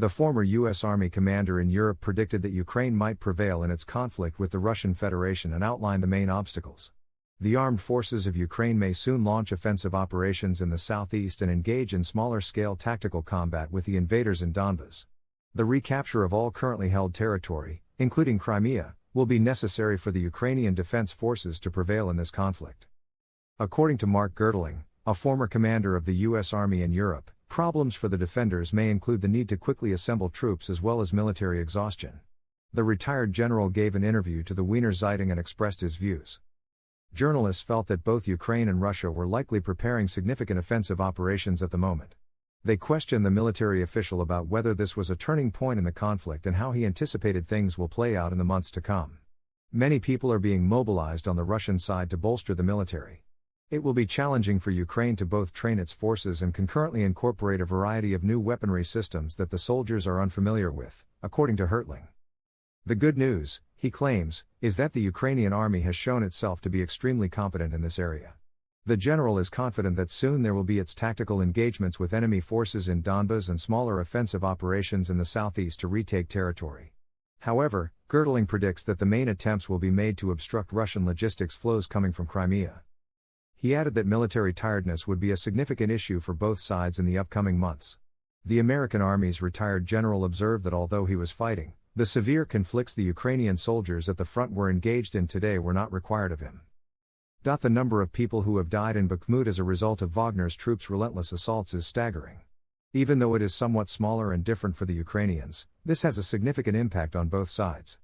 The former U.S. Army commander in Europe predicted that Ukraine might prevail in its conflict with the Russian Federation and outlined the main obstacles. The armed forces of Ukraine may soon launch offensive operations in the southeast and engage in smaller-scale tactical combat with the invaders in Donbas. The recapture of all currently held territory, including Crimea, will be necessary for the Ukrainian Defense Forces to prevail in this conflict. According to Mark Gertling, a former commander of the U.S. Army in Europe, problems for the defenders may include the need to quickly assemble troops as well as military exhaustion. The retired general gave an interview to the Wiener Zeitung and expressed his views. Journalists felt that both Ukraine and Russia were likely preparing significant offensive operations at the moment. They questioned the military official about whether this was a turning point in the conflict and how he anticipated things will play out in the months to come. Many people are being mobilized on the Russian side to bolster the military. It will be challenging for Ukraine to both train its forces and concurrently incorporate a variety of new weaponry systems that the soldiers are unfamiliar with, according to Gertling. The good news, he claims, is that the Ukrainian army has shown itself to be extremely competent in this area. The general is confident that soon there will be its tactical engagements with enemy forces in Donbas and smaller offensive operations in the southeast to retake territory. However, Gertling predicts that the main attempts will be made to obstruct Russian logistics flows coming from Crimea. He added that military tiredness would be a significant issue for both sides in the upcoming months. The American Army's retired general observed that although he was fighting, the severe conflicts the Ukrainian soldiers at the front were engaged in today were not required of him. The number of people who have died in Bakhmut as a result of Wagner's troops' relentless assaults is staggering. Even though it is somewhat smaller and different for the Ukrainians, this has a significant impact on both sides.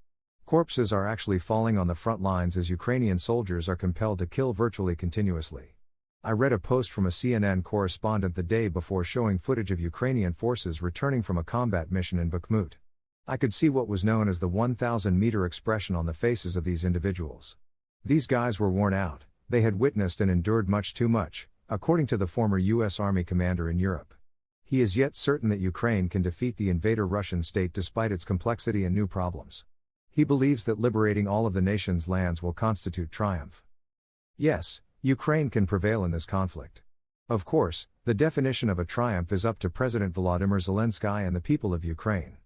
Corpses are actually falling on the front lines as Ukrainian soldiers are compelled to kill virtually continuously. I read a post from a CNN correspondent the day before showing footage of Ukrainian forces returning from a combat mission in Bakhmut. I could see what was known as the 1,000-meter expression on the faces of these individuals. These guys were worn out, they had witnessed and endured much too much, according to the former U.S. Army commander in Europe. He is yet certain that Ukraine can defeat the invader Russian state despite its complexity and new problems. He believes that liberating all of the nation's lands will constitute triumph. Yes, Ukraine can prevail in this conflict. Of course, the definition of a triumph is up to President Volodymyr Zelensky and the people of Ukraine.